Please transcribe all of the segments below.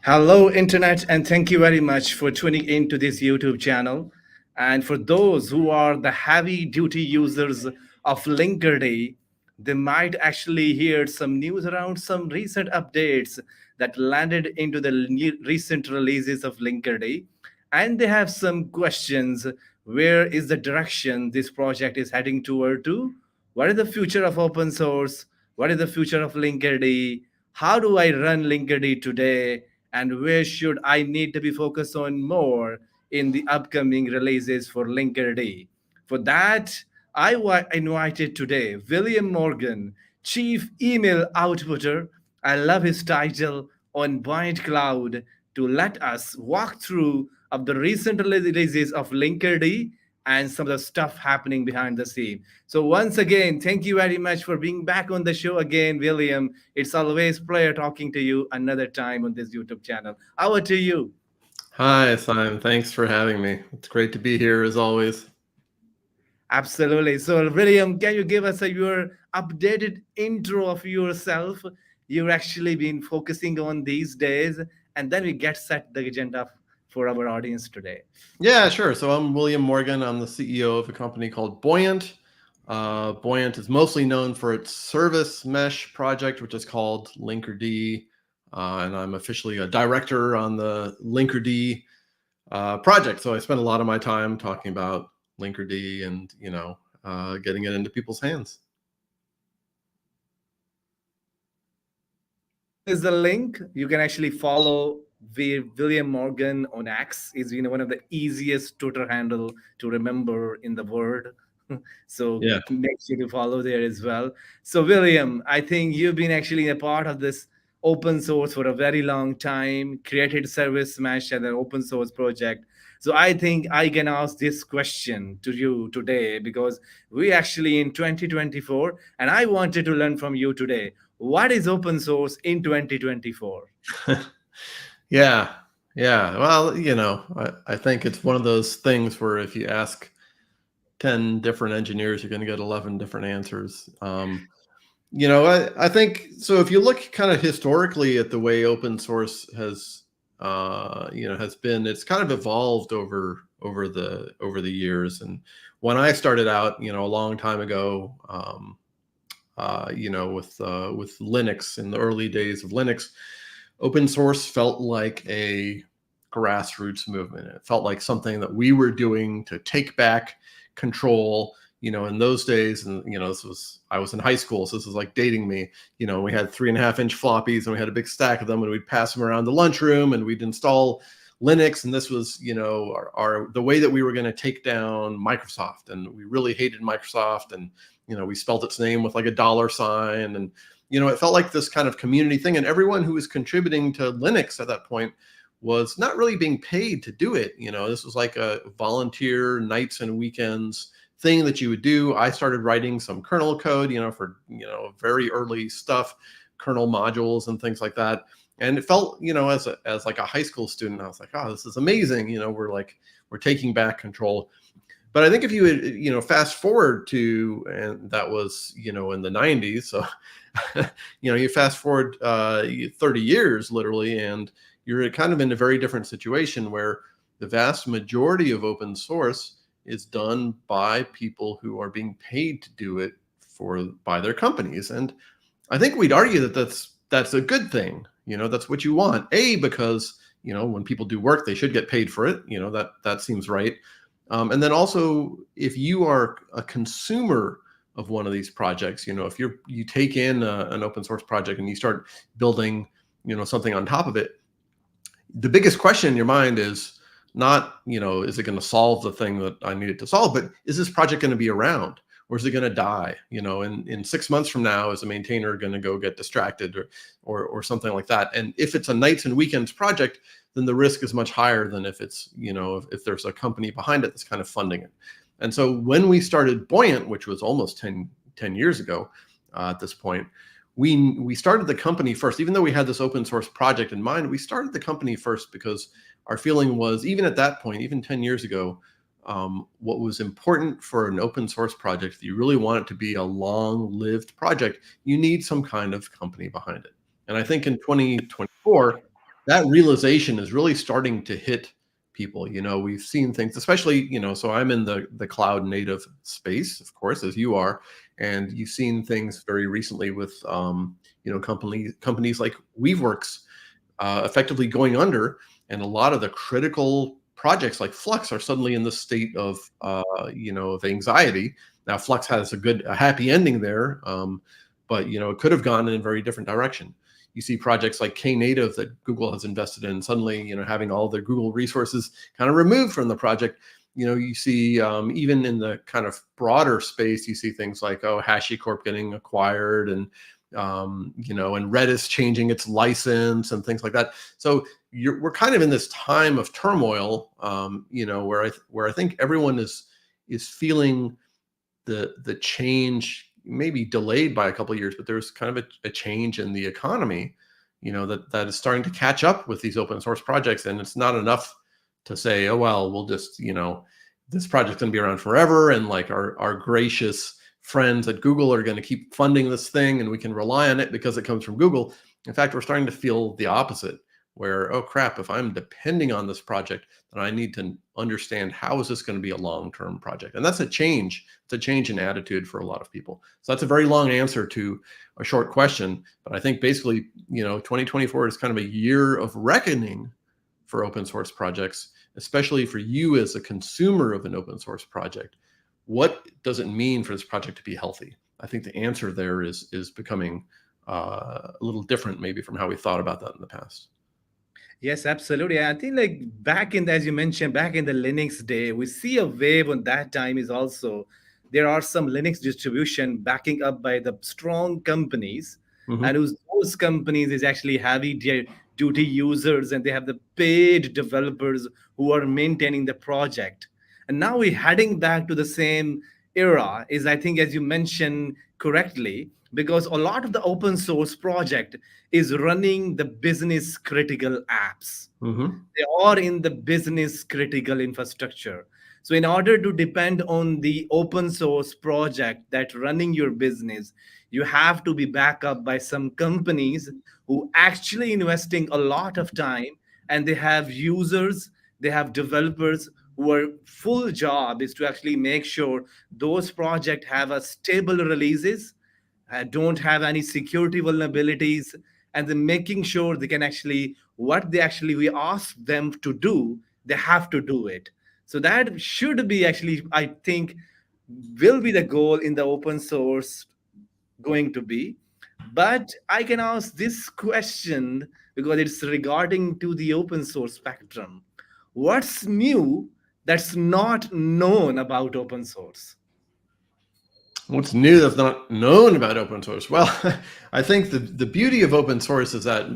Hello, Internet, and thank you very much for tuning into this YouTube channel. And for those who are the heavy duty users of Linkerd, they might actually hear some news around some recent updates that landed into the recent releases of Linkerd. And they have some questions. Where is the direction this project is heading toward to? What is the future of open source? What is the future of Linkerd? How do I run Linkerd today? And where should I need to be focused on more in the upcoming releases for Linkerd? For that, invited today William Morgan, Chief Email Outputter. I love his title on Buoyant Cloud to let us walk through of the recent releases of Linkerd and some of the stuff happening behind the scene. So once again, thank you very much for being back on the show again, William. It's always pleasure talking to you another time on this YouTube channel. Over to you. Hi, Simon. Thanks for having me. It's great to be here as always. Absolutely. So, William, can you give us your updated intro of yourself? You've actually been focusing on these days, and then we get set the agenda for our audience today. Yeah, sure. So I'm William Morgan. I'm the CEO of a company called Buoyant. Buoyant is mostly known for its service mesh project, which is called Linkerd. And I'm officially a director on the Linkerd project. So I spend a lot of my time talking about Linkerd and, getting it into people's hands. Is the link you can actually follow William Morgan on X. Is one of the easiest Twitter handle to remember in the world. So Yeah. make sure to follow there as well. So William, I think you've been actually a part of this open source for a very long time, created Service Mesh as an open source project. So I think I can ask this question to you today because we actually in 2024, and I wanted to learn from you today. What is open source in 2024? Yeah. Yeah. Well, I think it's one of those things where if you ask 10 different engineers, you're going to get 11 different answers. I think so. If you look kind of historically at the way open source has been, it's kind of evolved over the years. And when I started out, a long time ago, with Linux in the early days of Linux, open source felt like a grassroots movement. It felt like something that we were doing to take back control. In those days, and I was in high school, so this is like dating me. We had 3.5-inch floppies, and we had a big stack of them, and we'd pass them around the lunchroom, and we'd install Linux, and this was, our the way that we were going to take down Microsoft, and we really hated Microsoft, and we spelled its name with like a $sign, and it felt like this kind of community thing, and everyone who was contributing to Linux at that point was not really being paid to do it. This was like a volunteer nights and weekends thing that you would do. I started writing some kernel code, for, very early stuff, kernel modules and things like that. And it felt, as like a high school student, I was like, oh, this is amazing. We're taking back control. But I think if you would, fast forward to, and that was, in the 90s. So, you fast forward 30 years literally, and you're kind of in a very different situation where the vast majority of open source is done by people who are being paid to do it by their companies. And I think we'd argue that that's a good thing. That's what you want. Because, when people do work, they should get paid for it. That seems right. And then also, if you are a consumer of one of these projects, if you take in an open source project and you start building, something on top of it, the biggest question in your mind is not, is it going to solve the thing that I need it to solve, but is this project going to be around, or is it going to die? In 6 months from now, is a maintainer going to go get distracted or something like that? And if it's a nights and weekends project, then the risk is much higher than if it's, if there's a company behind it that's kind of funding it. And so when we started Buoyant, which was almost 10 years ago at this point, we started the company first. Even though we had this open source project in mind, we started the company first because our feeling was, even at that point, even 10 years ago, what was important for an open source project, if you really want it to be a long-lived project, you need some kind of company behind it. And I think in 2024, that realization is really starting to hit people. We've seen things, especially, so I'm in the cloud native space, of course, as you are, and you've seen things very recently with, companies like Weaveworks effectively going under, and a lot of the critical projects like Flux are suddenly in the state of, of anxiety. Now, Flux has a happy ending there, but it could have gone in a very different direction. You see projects like Knative that Google has invested in, suddenly, having all their Google resources kind of removed from the project. You see, even in the kind of broader space, you see things like, HashiCorp getting acquired, and and Redis changing its license and things like that. So we're kind of in this time of turmoil, where I think everyone is feeling the change, maybe delayed by a couple of years, but there's kind of a change in the economy, that is starting to catch up with these open source projects. And it's not enough to say, oh, well, we'll just, this project's going to be around forever, and like our gracious friends at Google are going to keep funding this thing, and we can rely on it because it comes from Google. In fact, we're starting to feel the opposite, where, oh crap, if I'm depending on this project, then I need to understand, how is this going to be a long-term project? And that's a change. It's a change in attitude for a lot of people. So that's a very long answer to a short question, but I think basically, 2024 is kind of a year of reckoning for open source projects, especially for you as a consumer of an open source project. What does it mean for this project to be healthy? I think the answer there is becoming a little different, maybe, from how we thought about that in the past. Yes, absolutely. I think like back in, as you mentioned, back in the Linux day, we see a wave on that time is also there are some Linux distribution backing up by the strong companies, and Mm-hmm. those companies is actually heavy duty users, and they have the paid developers who are maintaining the project. And now we're heading back to the same era, is I think, as you mentioned correctly, because a lot of the open source project is running the business critical apps. Mm-hmm. They are in the business critical infrastructure. So in order to depend on the open source project that running your business, you have to be backed up by some companies who actually investing a lot of time, and they have users, they have developers who are full job is to actually make sure those projects have a stable releases, don't have any security vulnerabilities, and then making sure they can actually what they actually we ask them to do, they have to do it. So that should be actually, I think, will be the goal in the open source going to be. But I can ask this question because it's regarding to the open source spectrum. What's new that's not known about open source? What's new that's not known about open source? Well, I think the beauty of open source is that,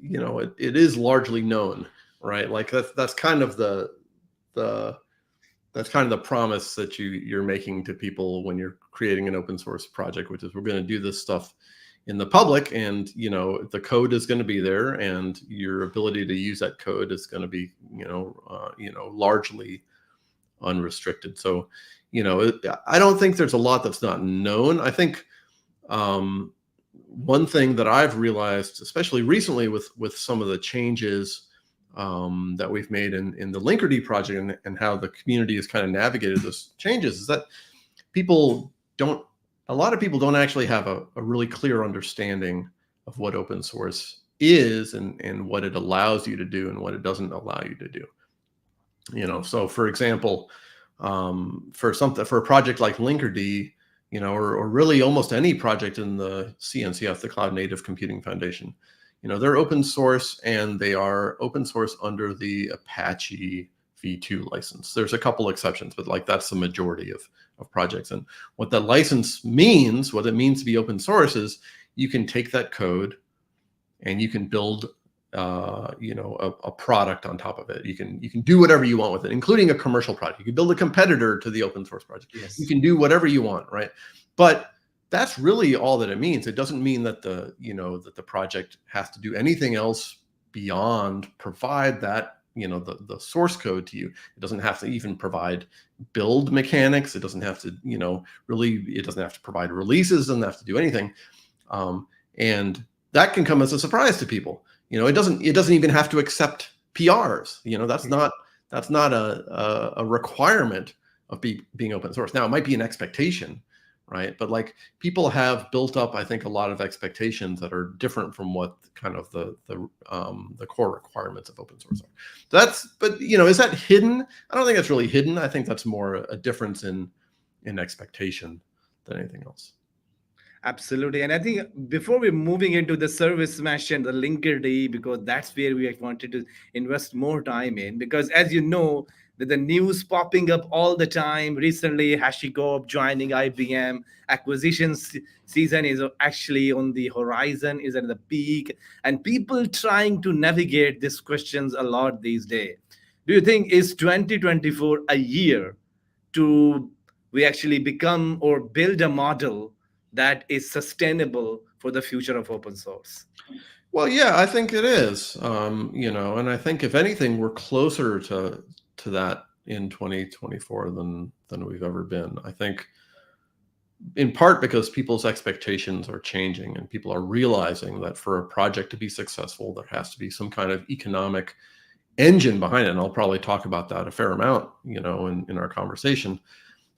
it is largely known, right? Like that's kind of the that's kind of the promise that you're making to people when you're creating an open source project, which is, we're going to do this stuff in the public, and the code is going to be there, and your ability to use that code is going to be largely unrestricted. So I don't think there's a lot that's not known. I think one thing that I've realized, especially recently with some of the changes that we've made in the Linkerd project, and how the community has kind of navigated those changes, is that a lot of people don't actually have a really clear understanding of what open source is, and what it allows you to do and what it doesn't allow you to do. So for example, for a project like Linkerd, or really almost any project in the CNCF, the Cloud Native Computing Foundation, they're open source, and they are open source under the Apache v2 license. There's a couple exceptions, but like that's the majority of projects. And what that license means, what it means to be open source, is you can take that code and you can build a product on top of it. You can do whatever you want with it, including a commercial product. You can build a competitor to the open source project. Yes. You can do whatever you want, right? But that's really all that it means. It doesn't mean that the project has to do anything else beyond provide that, the source code to you. It doesn't have to even provide build mechanics. It doesn't have to, it doesn't have to provide releases, doesn't have to do anything. And that can come as a surprise to people. it doesn't even have to accept PRs. That's not a requirement of being open source. Now it might be an expectation, right? But like people have built up, I think, a lot of expectations that are different from what kind of the core requirements of open source are. But is that hidden? I don't think that's really hidden. I think that's more a difference in expectation than anything else. Absolutely. And I think before we're moving into the service mesh and the Linkerd, because that's where we wanted to invest more time in, because as you know, with the news popping up all the time, recently HashiCorp joining IBM, season is actually on the horizon, is at the peak, and people trying to navigate these questions a lot these days. Do you think is 2024 a year to we actually become or build a model that is sustainable for the future of open source? Well, yeah, I think it is. And I think if anything, we're closer to that in 2024 than we've ever been. I think in part because people's expectations are changing and people are realizing that for a project to be successful, there has to be some kind of economic engine behind it. And I'll probably talk about that a fair amount, in our conversation.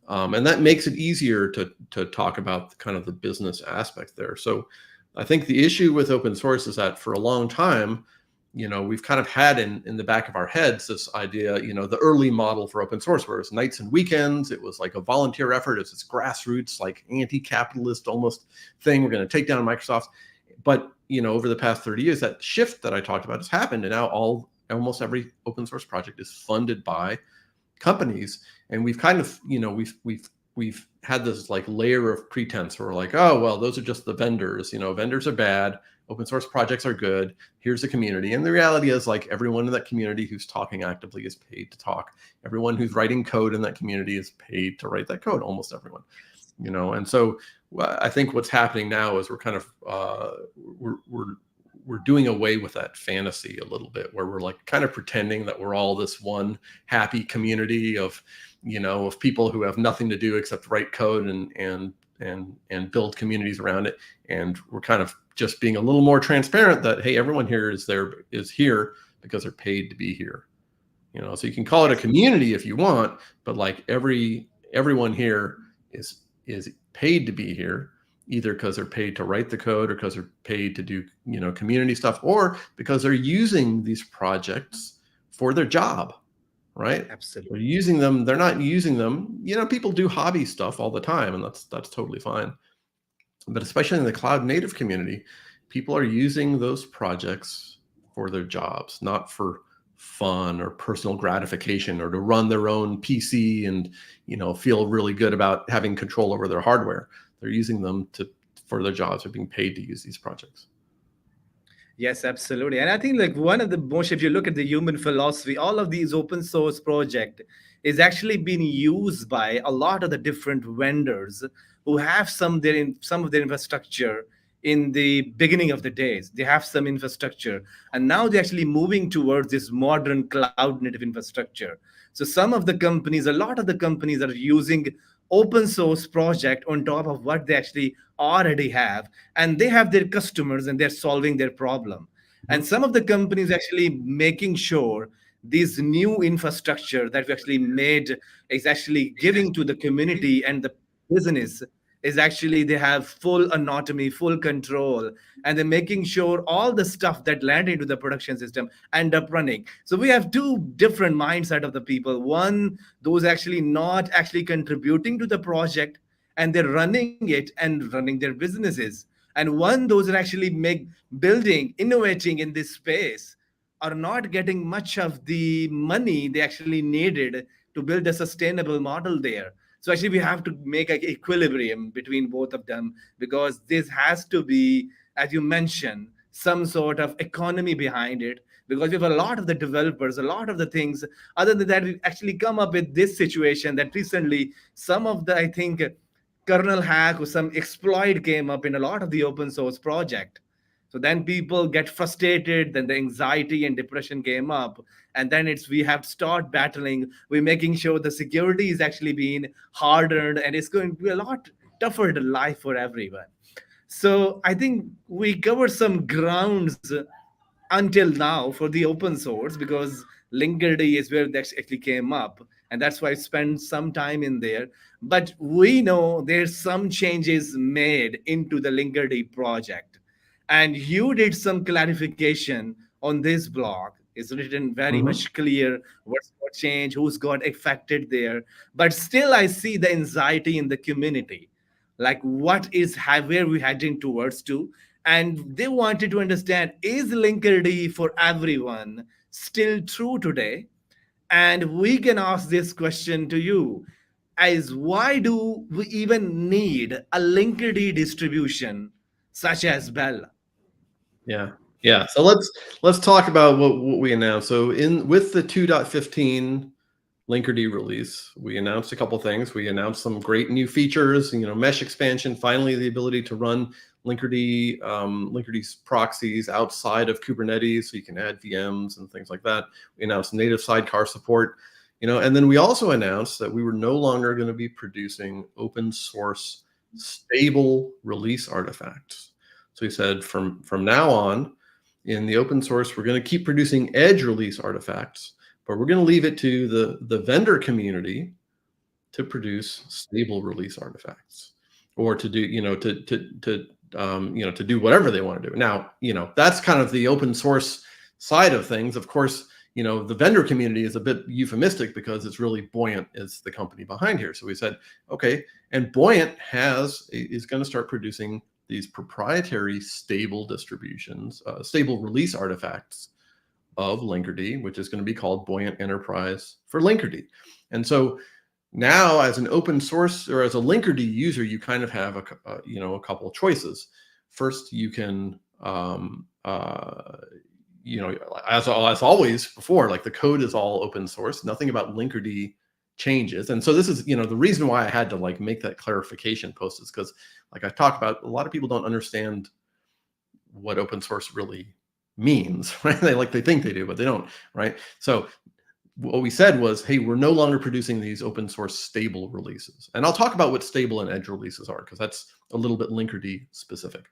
And that makes it easier to talk about kind of the business aspect there. So I think the issue with open source is that for a long time, we've kind of had in the back of our heads this idea, the early model for open source, where it's nights and weekends, it was like a volunteer effort, it's this grassroots, like anti-capitalist almost thing. We're going to take down Microsoft. But, over the past 30 years, that shift that I talked about has happened. And now almost every open source project is funded by companies. And we've kind of, we've had this like layer of pretense where we're like, oh, well, those are just the vendors. Vendors are bad. Open source projects are good. Here's the community. And the reality is, like, everyone in that community who's talking actively is paid to talk. Everyone who's writing code in that community is paid to write that code. Almost everyone, And so I think what's happening now is we're kind of we're doing away with that fantasy a little bit, where we're like kind of pretending that we're all this one happy community of people who have nothing to do except write code and build communities around it. And we're kind of just being a little more transparent that, hey, everyone here is here because they're paid to be here. So you can call it a community if you want, but like everyone here is paid to be here, either because they're paid to write the code or because they're paid to do community stuff, or because they're using these projects for their job. Right? Absolutely. They're using them. They're not using them. People do hobby stuff all the time, and that's totally fine. But especially in the cloud native community, people are using those projects for their jobs, not for fun or personal gratification or to run their own PC and feel really good about having control over their hardware. They're using them for their jobs. They're being paid to use these projects. Yes, absolutely. And I think like one of the most, if you look at the human philosophy, all of these open source project is actually being used by a lot of the different vendors who have some of their infrastructure in the beginning of the days. They have some infrastructure, and now they're actually moving towards this modern cloud native infrastructure. So a lot of the companies are using open source project on top of what they actually already have, and they have their customers and they're solving their problem. And some of the companies actually making sure this new infrastructure that we actually made is actually giving to the community and the business is actually they have full autonomy, full control, and they're making sure all the stuff that land into the production system end up running. So we have two different mindset of the people. One, those actually not actually contributing to the project, and they're running it and running their businesses. And one, those are actually building, innovating in this space, are not getting much of the money they actually needed to build a sustainable model there. So actually, we have to make an equilibrium between both of them, because this has to be, as you mentioned, some sort of economy behind it. Because we have a lot of the developers, a lot of the things. Other than that, we actually come up with this situation that recently some of the, I think, kernel hack or some exploit came up in a lot of the open source project. So then people get frustrated, then the anxiety and depression came up, and then it's we have to start battling. We're making sure the security is actually being hardened, and it's going to be a lot tougher to life for everyone. So I think we covered some grounds until now for the open source, because Linkerd is where that actually came up, and that's why I spent some time in there. But we know there's some changes made into the Linkerd project, and you did some clarification on this blog. It's written very Mhm. much clear what's got changed, who's got affected there. But still, I see the anxiety in the community, like what is where we heading towards to, and they wanted to understand, is Linkerd for everyone still true today? And we can ask this question to you, as why do we even need a Linkerd distribution such as Bell? Yeah. Yeah. So let's talk about what we announced. So in with the 2.15 Linkerd release, we announced a couple things. We announced some great new features, mesh expansion, finally the ability to run Linkerd's proxies outside of Kubernetes, so you can add VMs and things like that. We announced native sidecar support, and then we also announced that we were no longer going to be producing open source stable release artifacts. So we said from now on, in the open source, we're going to keep producing edge release artifacts, but we're going to leave it to the vendor community to produce stable release artifacts, or to do to do whatever they want to do. Now, that's kind of the open source side of things. Of course, the vendor community is a bit euphemistic because it's really Buoyant is the company behind here. So we said, okay, and Buoyant is going to start producing these proprietary stable distributions, stable release artifacts of Linkerd, which is going to be called Buoyant Enterprise for Linkerd. And so now, as an open source or as a Linkerd user, you kind of have a couple of choices. First, you can as always before, like the code is all open source, nothing about Linkerd changes. And so this is the reason why I had to like make that clarification post, is because, like I talked about, a lot of people don't understand what open source really means, right? They think they do, but they don't, right? So what we said was, hey, we're no longer producing these open source stable releases. And I'll talk about what stable and edge releases are, because that's a little bit Linkerd specific.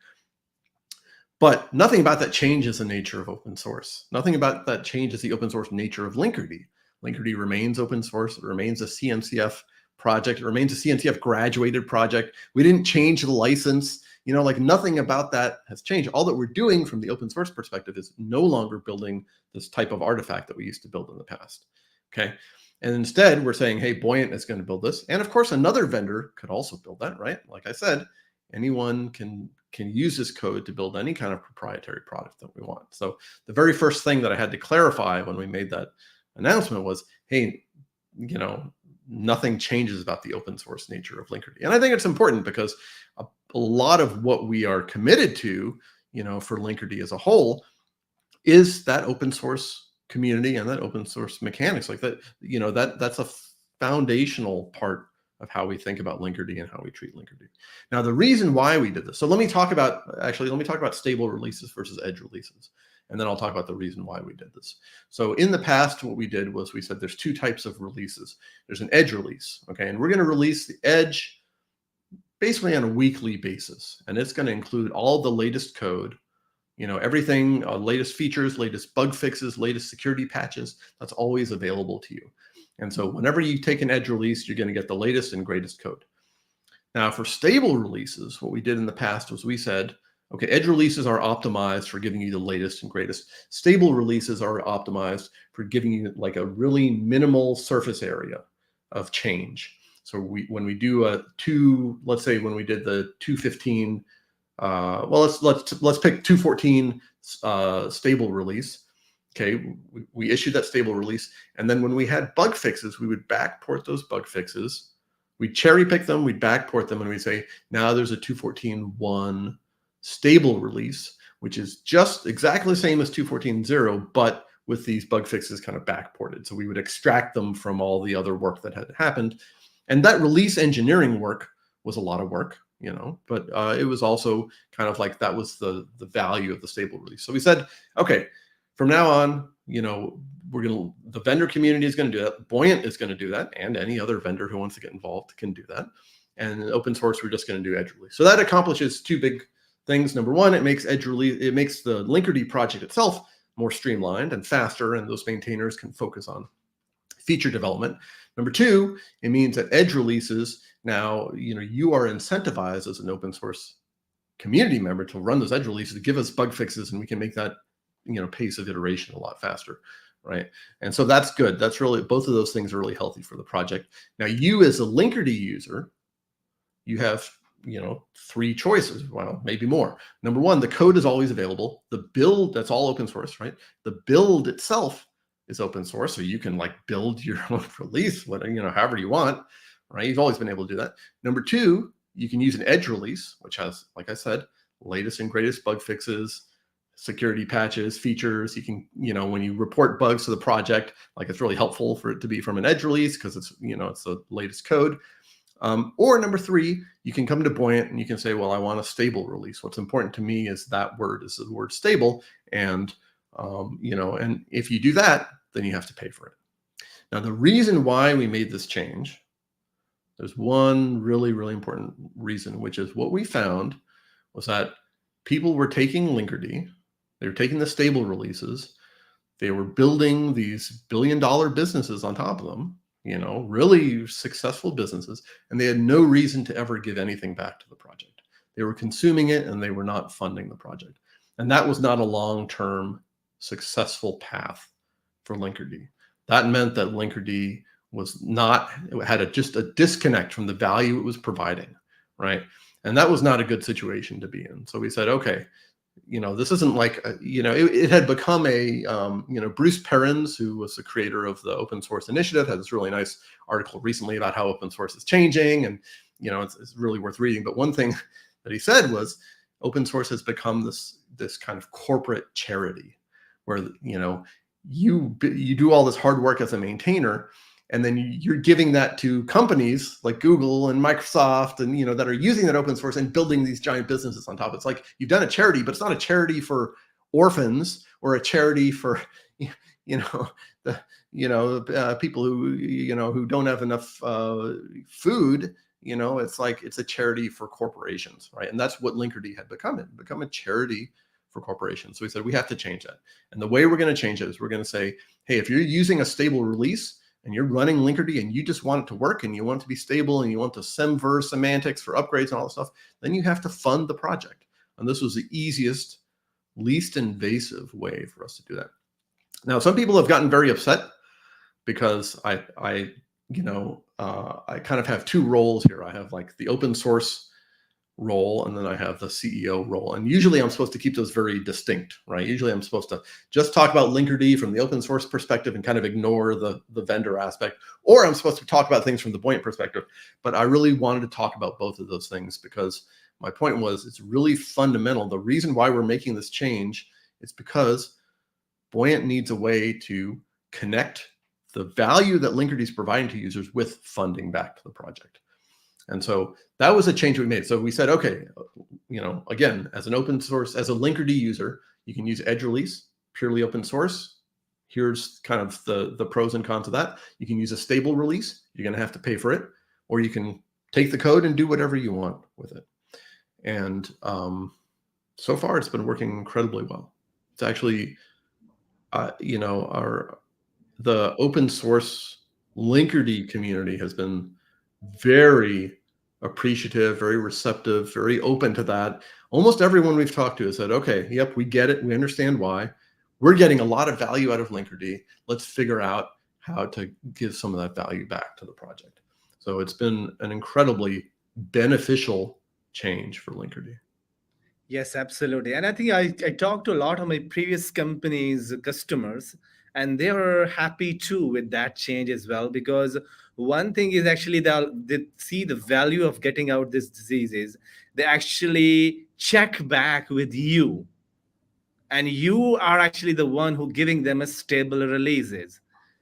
But nothing about that changes the nature of open source. Nothing about that changes the open source nature of Linkerd. Linkerd remains open source. It remains a CNCF project. It remains a CNCF graduated project. We didn't change the license. Like nothing about that has changed. All that we're doing from the open source perspective is no longer building this type of artifact that we used to build in the past. Okay. And instead, we're saying, hey, Buoyant is going to build this. And of course, another vendor could also build that, right? Like I said, anyone can use this code to build any kind of proprietary product that we want. So the very first thing that I had to clarify when we made that announcement was, hey, nothing changes about the open source nature of Linkerd. And I think it's important because a lot of what we are committed to, for Linkerd as a whole, is that open source community and that open source mechanics. Like that, that's a foundational part of how we think about Linkerd and how we treat Linkerd. Now, the reason why we did this. So let me talk about stable releases versus edge releases. And then I'll talk about the reason why we did this. So in the past, what we did was we said there's two types of releases. There's an edge release, okay? And we're going to release the edge basically on a weekly basis. And it's going to include all the latest code, everything, latest features, latest bug fixes, latest security patches. That's always available to you. And so whenever you take an edge release, you're going to get the latest and greatest code. Now, for stable releases, what we did in the past was we said, okay, edge releases are optimized for giving you the latest and greatest. Stable releases are optimized for giving you like a really minimal surface area of change. So when we do let's say when we did the 215, let's pick 214 stable release. Okay, we issued that stable release, and then when we had bug fixes, we would backport those bug fixes. We'd cherry pick them, we'd backport them, and we'd say, now there's a 214.1 stable release, which is just exactly the same as 214.0, but with these bug fixes kind of backported. So we would extract them from all the other work that had happened. And that release engineering work was a lot of work, but it was also kind of like that was the value of the stable release. So we said, okay, from now on, the vendor community is going to do that. Buoyant is going to do that. And any other vendor who wants to get involved can do that. And in open source, we're just going to do edge release. So that accomplishes two big things. Number one, it makes the Linkerd project itself more streamlined and faster, and those maintainers can focus on feature development. Number two, it means that edge releases now, you are incentivized as an open source community member to run those edge releases, to give us bug fixes, and we can make that, pace of iteration a lot faster, right? And so that's good. That's really, both of those things are really healthy for the project. Now, you as a Linkerd user, you have, three choices. Well, maybe more. Number one, the code is always available. The build, that's all open source, right? The build itself is open source, so you can build your own release, whatever, however you want, right? You've always been able to do that. Number two, you can use an edge release, which has, like I said, latest and greatest bug fixes, security patches, features. You can, when you report bugs to the project, it's really helpful for it to be from an edge release because it's, it's the latest code. Or number three, you can come to Buoyant and you can say, well, I want a stable release. What's important to me is that word, is the word stable. And, and if you do that, then you have to pay for it. Now, the reason why we made this change, there's one really, really important reason, which is what we found was that people were taking Linkerd, they were taking the stable releases, they were building these billion-dollar businesses on top of them, really successful businesses, and they had no reason to ever give anything back to the project. They were consuming it and they were not funding the project. And that was not a long-term successful path for Linkerd. That meant that Linkerd had just a disconnect from the value it was providing, right? And that was not a good situation to be in. So we said, okay, this isn't it had become a, Bruce Perrins, who was the creator of the open source initiative, had this really nice article recently about how open source is changing, and, it's really worth reading. But one thing that he said was open source has become this kind of corporate charity where, you do all this hard work as a maintainer, and then you're giving that to companies like Google and Microsoft and, that are using that open source and building these giant businesses on top. It's like you've done a charity, but it's not a charity for orphans or a charity for, people who don't have enough food. It's a charity for corporations, right? And that's what Linkerd had become a charity for corporations. So we said we have to change that. And the way we're going to change it is we're going to say, hey, if you're using a stable release and you're running Linkerd and you just want it to work and you want it to be stable and you want the semver semantics for upgrades and all that stuff, then you have to fund the project. And this was the easiest, least invasive way for us to do that. Now, some people have gotten very upset because I kind of have two roles here. I have the open source role, and then I have the CEO role. And usually I'm supposed to keep those very distinct, right? Usually I'm supposed to just talk about Linkerd from the open source perspective and kind of ignore the vendor aspect, or I'm supposed to talk about things from the Buoyant perspective. But I really wanted to talk about both of those things because my point was it's really fundamental. The reason why we're making this change is because Buoyant needs a way to connect the value that Linkerd is providing to users with funding back to the project. And so that was a change we made. So we said, okay, again, as an open source, as a Linkerd user, you can use edge release, purely open source. Here's kind of the pros and cons of that. You can use a stable release. You're going to have to pay for it, or you can take the code and do whatever you want with it. And so far, it's been working incredibly well. It's actually, the open source Linkerd community has been very appreciative, very receptive, very open to that. Almost everyone we've talked to has said, okay, yep, we get it. We understand why. We're getting a lot of value out of Linkerd. Let's figure out how to give some of that value back to the project. So it's been an incredibly beneficial change for Linkerd. Yes, absolutely. And I think I talked to a lot of my previous companies' customers, and they were happy too with that change as well. Because one thing is actually they see the value of getting out these diseases. They actually check back with you, and you are actually the one who giving them a stable releases.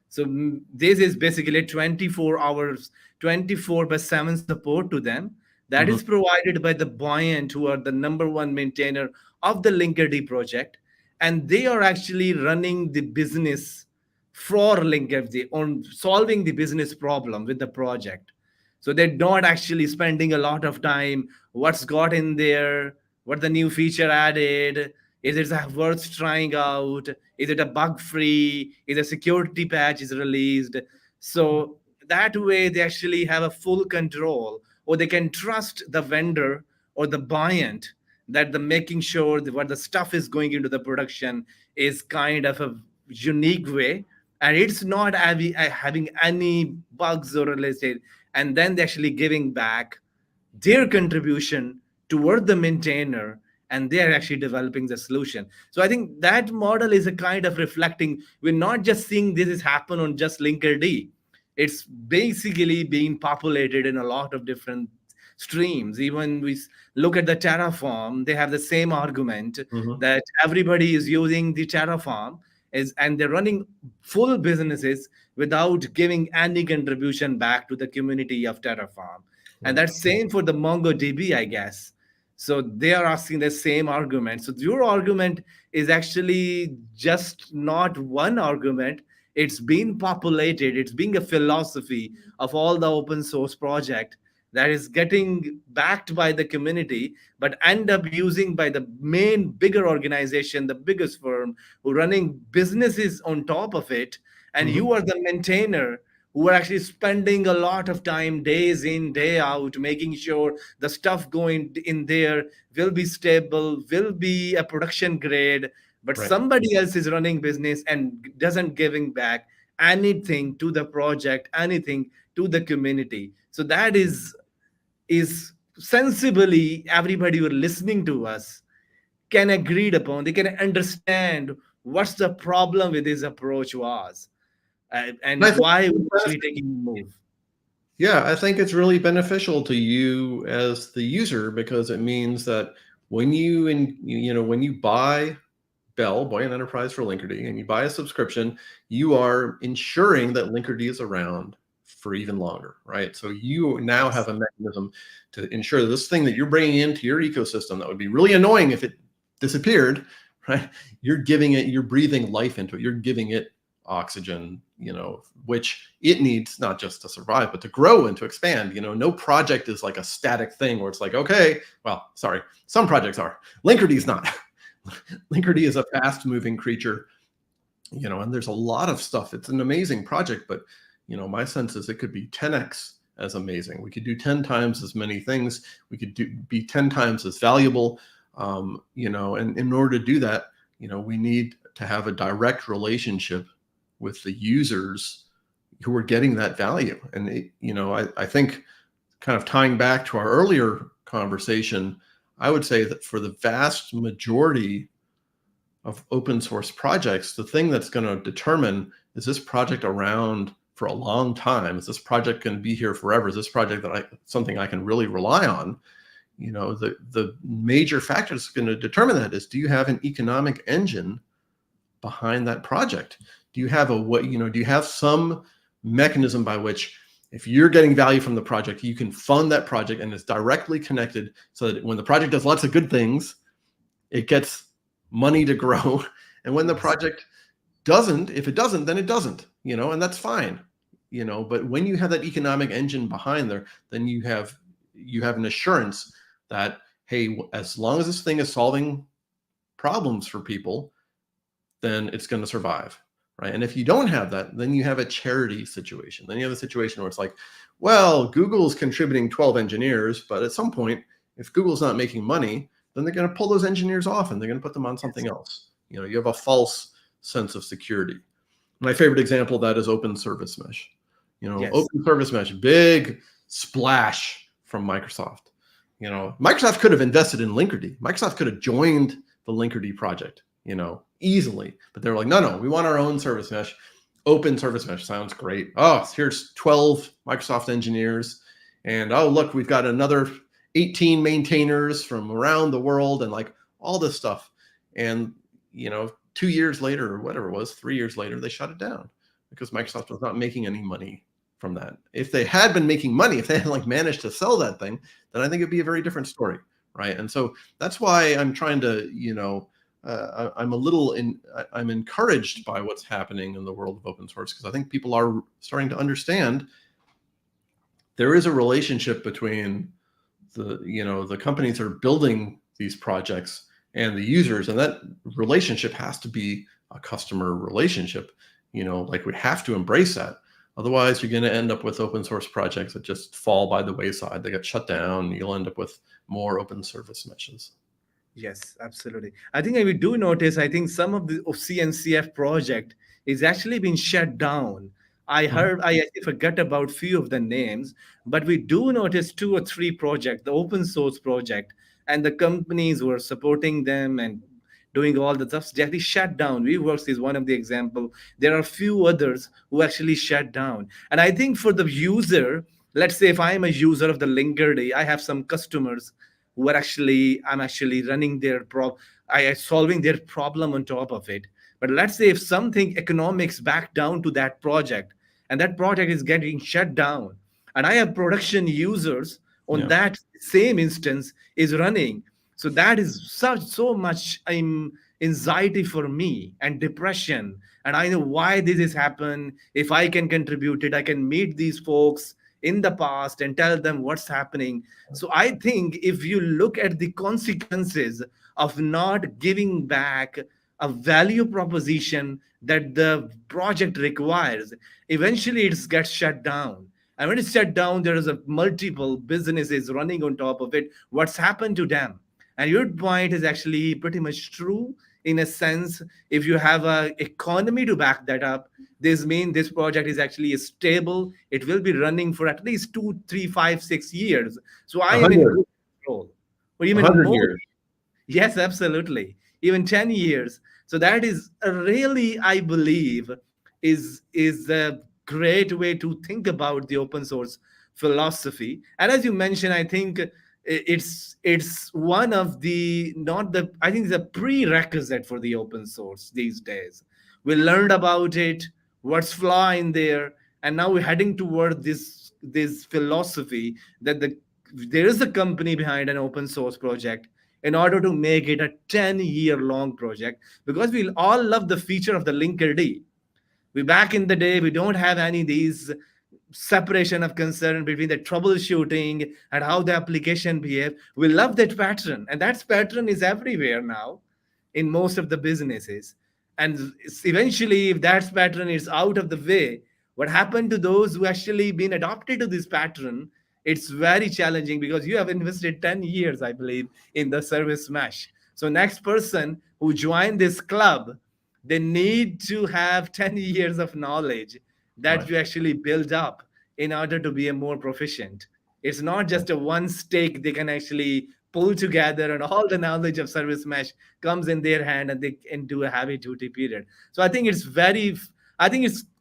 So this is basically 24 hours, 24/7 support to them that is provided by the Buoyant, who are the number one maintainer of the Linkerd project. And they are actually running the business for Linkerd on solving the business problem with the project. So they're not actually spending a lot of time, what's got in there, what the new feature added, Is it worth trying out? Is it a bug free? Is a security patch is released? So that way they actually have a full control, or they can trust the vendor or the buoyant that the making sure that what the stuff is going into the production is kind of a unique way, and it's not having any bugs or related, and then they're actually giving back their contribution toward the maintainer, and they're actually developing the solution. So I think that model is a kind of reflecting, we're not just seeing this is happen on just Linkerd. It's basically being populated in a lot of different streams. Even we look at the Terraform, they have the same argument Mhm. that everybody is using the Terraform is, and they're running full businesses without giving any contribution back to the community of Terraform. And Right. that's same for the MongoDB, I guess. So they are asking the same argument. So your argument is actually just not one argument. It's been populated. It's being a philosophy of all the open source project that is getting backed by the community, but end up using by the main bigger organization, the biggest firm who running businesses on top of it. And Mhm. you are the maintainer who are actually spending a lot of time, days in, day out, making sure the stuff going in there will be stable, will be a production grade. But Right. somebody else is running business and doesn't giving back anything to the project, anything to the community. So that is sensibly everybody who are listening to us can agreed upon. They can understand what's the problem with this approach was, And I and think why we're actually taking a move. Yeah, I think it's really beneficial to you as the user because it means that when when you buy Buoyant Enterprise for Linkerd, and you buy a subscription, you are ensuring that Linkerd is around for even longer, right? So you now have a mechanism to ensure that this thing that you're bringing into your ecosystem that would be really annoying if it disappeared, right? You're breathing life into it. You're giving it oxygen, which it needs not just to survive, but to grow and to expand. No project is like a static thing where it's like, okay, well, sorry, some projects are. Linkerd is not. Linkerd is a fast moving creature, and there's a lot of stuff. It's an amazing project, but my sense is it could be 10x as amazing. We could do 10 times as many things. We could be 10 times as valuable. And in order to do that, we need to have a direct relationship with the users who are getting that value. And I think kind of tying back to our earlier conversation, I would say that for the vast majority of open source projects, the thing that's going to determine, is this project around for a long time? Is this project going to be here forever? Is this project something I can really rely on? The major factor that's going to determine that is, do you have an economic engine behind that project? Do you have do you have some mechanism by which, if you're getting value from the project, you can fund that project and it's directly connected so that when the project does lots of good things, it gets money to grow. And when the Yes. project doesn't, if it doesn't, then it doesn't, and that's fine. But when you have that economic engine behind there, then you have an assurance that, hey, as long as this thing is solving problems for people, then it's going to survive, right? And if you don't have that, then you have a charity situation. Then you have a situation where it's like, well, Google's contributing 12 engineers, but at some point, if Google's not making money, then they're going to pull those engineers off and they're going to put them on something else. You have a false sense of security. My favorite example of that is Open Service Mesh. Yes. Open Service Mesh, big splash from Microsoft. Microsoft could have invested in Linkerd. Microsoft could have joined the Linkerd project, easily. But they're like, no, we want our own service mesh. Open Service Mesh sounds great. Oh, here's 12 Microsoft engineers. And oh, look, we've got another 18 maintainers from around the world and like all this stuff. And, 2 years later or whatever it was, 3 years later, they shut it down because Microsoft was not making any money from that. If they had been making money, if they had like managed to sell that thing, then I think it'd be a very different story. Right. And so that's why I'm trying to, I'm encouraged by what's happening in the world of open source, because I think people are starting to understand there is a relationship between the companies that are building these projects and the users, and that relationship has to be a customer relationship. Like we have to embrace that. Otherwise, you're going to end up with open source projects that just fall by the wayside. They get shut down. You'll end up with more open service meshes. Yes, absolutely. I think we do notice, I think some of the of CNCF project is actually being shut down. I Mhm. heard, I actually forgot about few of the names, but we do notice two or three projects, the open source project, and the companies who are supporting them and doing all the stuff, they actually shut down. WeWorks is one of the example. There are few others who actually shut down. And I think for the user, let's say if I am a user of the Linkerd, I have some customers who are actually I'm actually running their I am solving their problem on top of it. But let's say if something economics back down to that project and that project is getting shut down and I have production users on Yeah. that same instance is running, so that is such so much anxiety for me and depression, and I know why this has happened. If I can contribute it, I can meet these folks in the past and tell them what's happening. So I think if you look at the consequences of not giving back a value proposition that the project requires, eventually it gets shut down. And when it's shut down, there is a multiple businesses running on top of it. What's happened to them? And your point is actually pretty much true in a sense. If you have a economy to back that up, this means this project is actually stable. It will be running for at least 2, 3, 5, 6 years. So I A am in hundred, good control, or a even hundred more. years. Yes, absolutely. Even 10 years. So that is a really, I believe, is a great way to think about the open source philosophy. And as you mentioned, I think it's one of the not the I think it's a prerequisite for the open source these days. We learned about it, what's flaw in there, and now we're heading toward this philosophy that there is a company behind an open source project in order to make it a 10-year long project, because we all love the feature of the Linkerd. We back in the day, we don't have any of these separation of concern between the troubleshooting and how the application behave. We love that pattern, and that pattern is everywhere now in most of the businesses. And eventually, if that pattern is out of the way, what happened to those who actually been adopted to this pattern? It's very challenging because you have invested 10 years, I believe, in the service mesh. So next person who joined this club, they need to have 10 years of knowledge that Right. you actually build up in order to be a more proficient. It's not just a one stake they can actually pull together and all the knowledge of service mesh comes in their hand and they can do a heavy duty period. So I think it's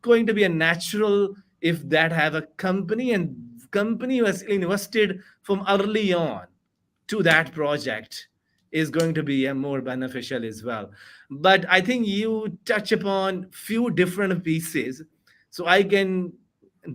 going to be a natural if that have a company, and company was invested from early on to that project is going to be a more beneficial as well. But I think you touch upon few different pieces, so I can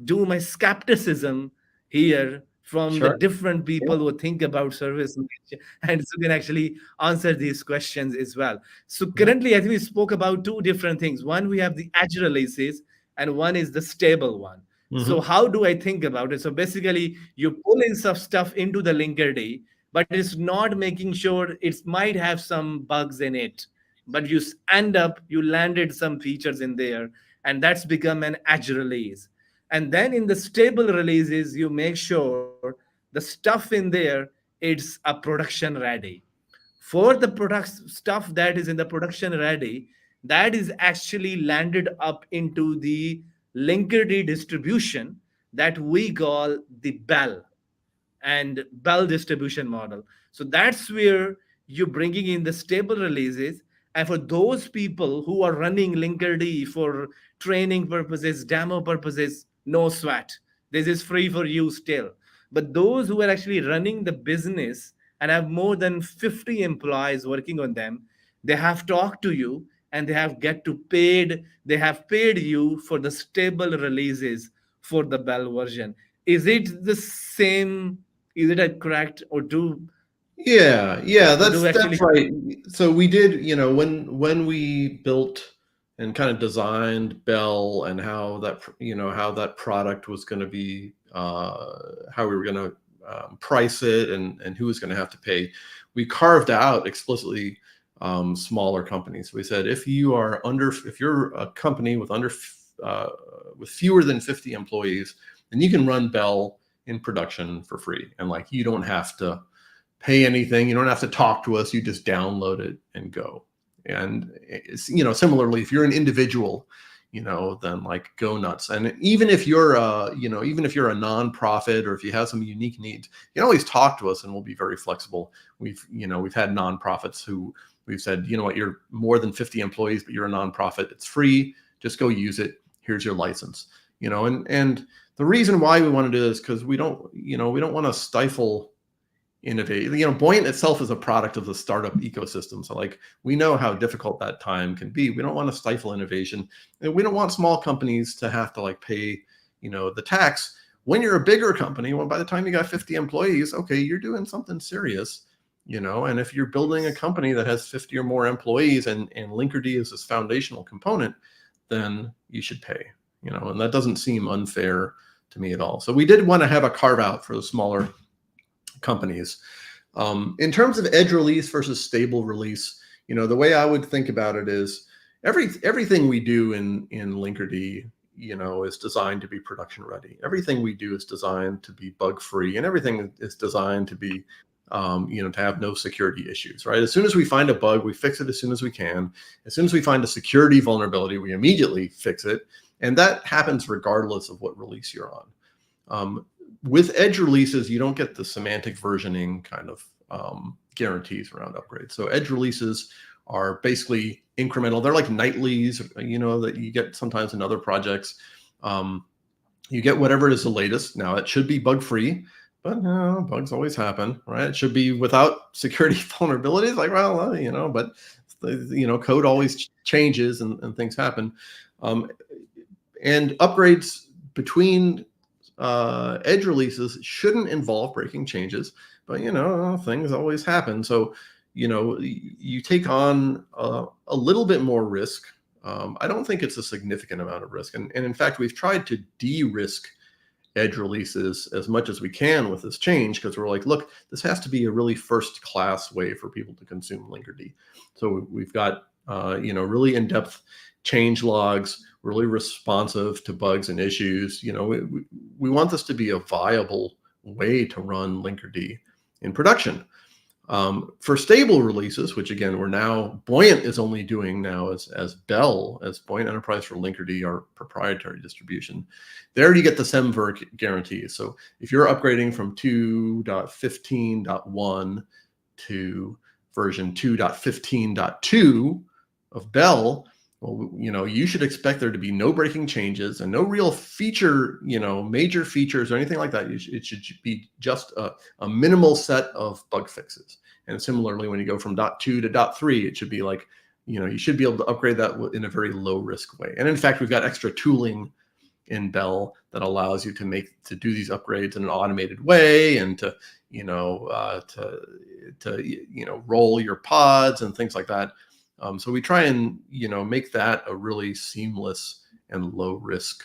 do my skepticism here from the Sure. different Yeah. people who think about service mesh, and so can actually answer these questions as well. So Yeah. currently, I think we spoke about two different things. One, we have the edge releases, and one is the stable one. So Hmm. how do I think about it? So basically, you pull in some stuff into the Linkerd, but it's not making sure, it might have some bugs in it, but you landed some features in there, and that's become an edge release. And then in the stable releases, you make sure the stuff in there, it's a production ready. For the product stuff that is in the production ready, that is actually landed up into the Linkerd distribution that we call the bell and bell distribution model. So that's where you're bringing in the stable releases. And for those people who are running Linkerd for training purposes, demo purposes, no sweat. This is free for you still. But those who are actually running the business and have more than 50 employees working on them, they have talked to you and they have paid you for the stable releases for the bell version. Is it the same? Is it a correct, Yeah, yeah, or do that's actually? right. So we did, when we built and kind of designed Bell and how that product was going to be, how we were going to price it and who is going to have to pay. We carved out explicitly smaller companies. We said if you're a company with with fewer than 50 employees, then you can run Bell in production for free, and like you don't have to pay anything. You don't have to talk to us. You just download it and go. And it's, similarly, if you're an individual, then like go nuts. And even if you're even if you're a nonprofit or if you have some unique needs, you can always talk to us and we'll be very flexible. We've had nonprofits who we've said, you're more than 50 employees, but you're a nonprofit. It's free. Just go use it. Here's your license. And the reason why we want to do this, because we don't want to stifle innovate. Buoyant itself is a product of the startup ecosystem. So like we know how difficult that time can be. We don't want to stifle innovation. And we don't want small companies to have to like pay, the tax. When you're a bigger company, well, by the time you got 50 employees, okay, you're doing something serious, and if you're building a company that has 50 or more employees and Linkerd is this foundational component, then you should pay, and that doesn't seem unfair to me at all. So we did want to have a carve out for the smaller companies. In terms of edge release versus stable release, the way I would think about it is everything we do in Linkerd, is designed to be production ready. Everything we do is designed to be bug free, and everything is designed to be, to have no security issues, right? As soon as we find a bug, we fix it as soon as we can. As soon as we find a security vulnerability, we immediately fix it. And that happens regardless of what release you're on. With edge releases, you don't get the semantic versioning kind of guarantees around upgrades. So edge releases are basically incremental. They're like nightlies, that you get sometimes in other projects. You get whatever is the latest. Now it should be bug free, but bugs always happen, right? It should be without security vulnerabilities. Like, well, but code always changes and things happen. And upgrades between edge releases shouldn't involve breaking changes, but things always happen. So you take on a little bit more risk. I don't think it's a significant amount of risk, and in fact we've tried to de-risk edge releases as much as we can with this change, because we're like, look, this has to be a really first class way for people to consume Linkerd. So we've got really in-depth change logs, really responsive to bugs and issues. We want this to be a viable way to run Linkerd in production. For stable releases, which again, Buoyant is only doing now as Bell, as Buoyant Enterprise for Linkerd, our proprietary distribution. There you get the semver guarantee. So if you're upgrading from 2.15.1 to version 2.15.2 of Bell, well, you should expect there to be no breaking changes and no real feature, major features or anything like that. It should be just a minimal set of bug fixes. And similarly, when you go from .2 to .3, it should be like, you should be able to upgrade that in a very low risk way. And in fact, we've got extra tooling in Bell that allows you to do these upgrades in an automated way, and to roll your pods and things like that. So we try and make that a really seamless and low risk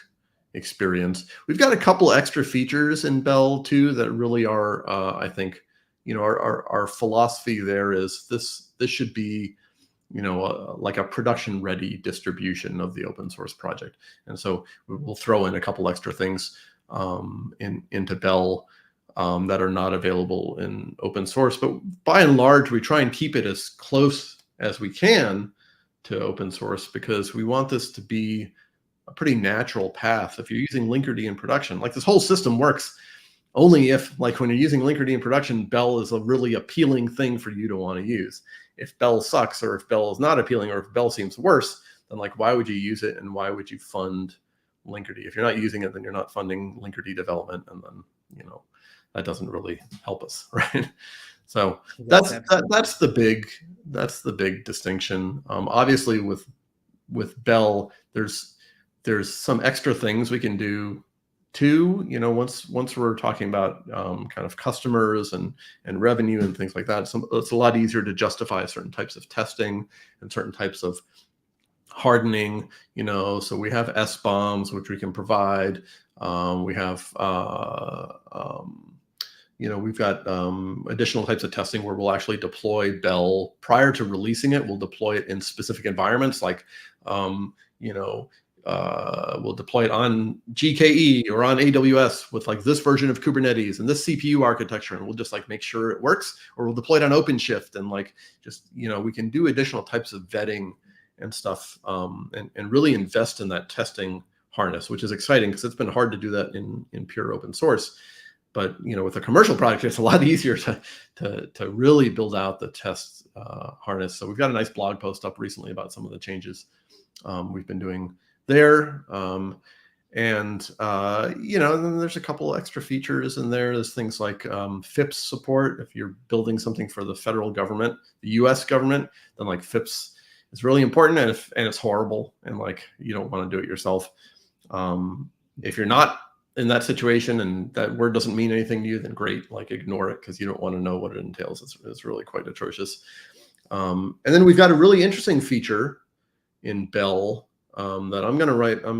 experience. We've got a couple extra features in Bell too that really are, I think, our philosophy there is this should be, like a production ready distribution of the open source project. And so we'll throw in a couple extra things into Bell that are not available in open source. But by and large, we try and keep it as close as we can to open source, because we want this to be a pretty natural path. If you're using Linkerd in production, like this whole system works only if, like when you're using Linkerd in production, Bell is a really appealing thing for you to want to use. If Bell sucks, or if Bell is not appealing, or if Bell seems worse, then like, why would you use it, and why would you fund Linkerd? If you're not using it, then you're not funding Linkerd development, and then that doesn't really help us, right? So that's the big distinction. Obviously, with Bell, there's some extra things we can do too. Once we're talking about kind of customers and revenue and things like that, it's a lot easier to justify certain types of testing and certain types of hardening. So we have SBOMs, which we can provide. We have we've got additional types of testing where we'll actually deploy Bell prior to releasing it. We'll deploy it in specific environments, like, we'll deploy it on GKE or on AWS with like this version of Kubernetes and this CPU architecture, and we'll just like make sure it works. Or we'll deploy it on OpenShift, and like just we can do additional types of vetting and stuff, and really invest in that testing harness, which is exciting because it's been hard to do that in pure open source. But with a commercial product, it's a lot easier to really build out the test harness. So we've got a nice blog post up recently about some of the changes we've been doing there. And then there's a couple extra features in there. There's things like FIPS support. If you're building something for the federal government, the US government, then like FIPS is really important, and it's horrible, and like you don't want to do it yourself. If you're not in that situation and that word doesn't mean anything to you, then great, like ignore it, because you don't want to know what it entails. It's really quite atrocious. And then we've got a really interesting feature in Bell that I'm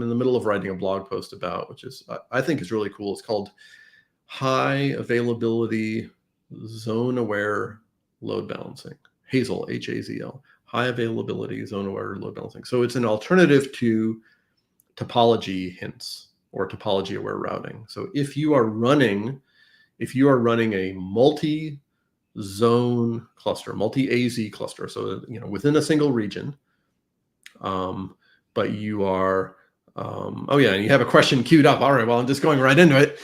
in the middle of writing a blog post about, which is, I think is really cool. It's called High Availability Zone Aware Load Balancing. Hazel, H-A-Z-L, High Availability Zone Aware Load Balancing. So it's an alternative to topology hints or topology aware routing. So if you are running a multi-zone cluster, multi-AZ cluster, so within a single region, but you are, and you have a question queued up. All right, well, I'm just going right into it.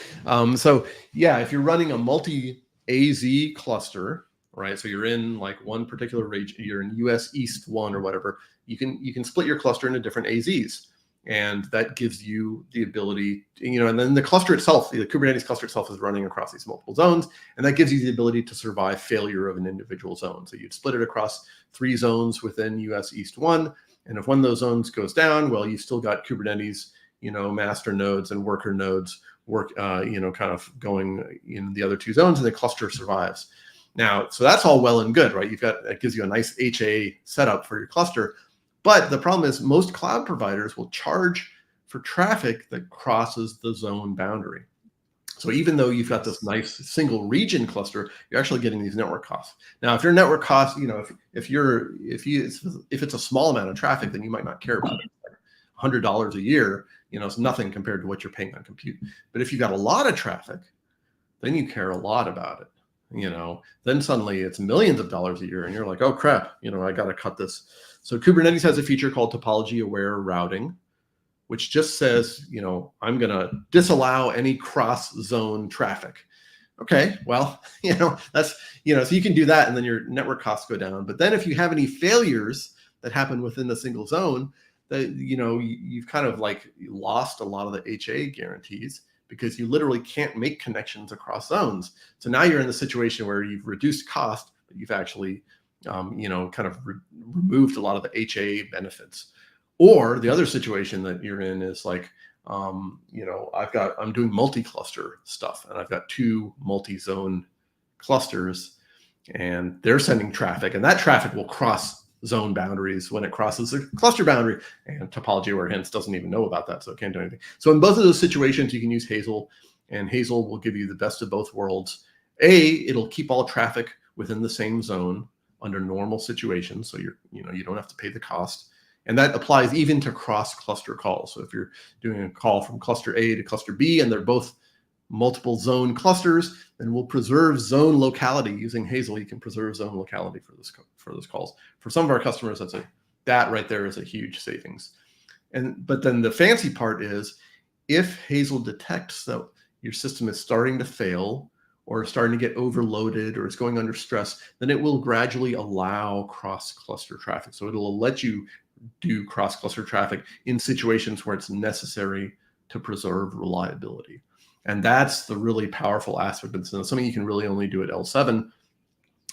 So yeah, if you're running a multi-AZ cluster, right? So you're in like one particular region, you're in US East 1 or whatever, you can split your cluster into different AZs. And that gives you the ability, and then the cluster itself, the Kubernetes cluster itself is running across these multiple zones, and that gives you the ability to survive failure of an individual zone. So you'd split it across 3 zones within US East 1, and if one of those zones goes down, well, you've still got Kubernetes, master nodes and worker nodes kind of going in the other 2 zones, and the cluster survives. Now, so that's all well and good, right? That gives you a nice HA setup for your cluster. But the problem is most cloud providers will charge for traffic that crosses the zone boundary. So even though you've got this nice single region cluster, you're actually getting these network costs. Now, if your network costs, if it's a small amount of traffic, then you might not care about it. Like $100 a year, it's nothing compared to what you're paying on compute. But if you've got a lot of traffic, then you care a lot about it. Then suddenly it's millions of dollars a year, and you're like, oh crap, I got to cut this. So Kubernetes has a feature called topology aware routing, which just says, I'm going to disallow any cross zone traffic. Okay, well, that's, so you can do that, and then your network costs go down. But then if you have any failures that happen within the single zone, that, you've kind of like lost a lot of the HA guarantees, because you literally can't make connections across zones. So now you're in the situation where you've reduced cost, but you've actually, kind of removed a lot of the HA benefits. Or the other situation that you're in is like, I'm doing multi-cluster stuff, and I've got 2 multi-zone clusters, and they're sending traffic, and that traffic will cross zone boundaries when it crosses the cluster boundary, and topology aware hints doesn't even know about that, so it can't do anything. So in both of those situations, you can use Hazel, and Hazel will give you the best of both worlds. It'll keep all traffic within the same zone under normal situations, so you don't have to pay the cost. And that applies even to cross-cluster calls. So if you're doing a call from cluster A to cluster B, and they're both multiple zone clusters, then we'll preserve zone locality. Using Hazel, you can preserve zone locality for those calls. For some of our customers, that right there is a huge savings. But then the fancy part is, if Hazel detects that your system is starting to fail, or starting to get overloaded, or it's going under stress, then it will gradually allow cross-cluster traffic. So it'll let you do cross-cluster traffic in situations where it's necessary to preserve reliability. And that's the really powerful aspect of this. Something you can really only do at L7.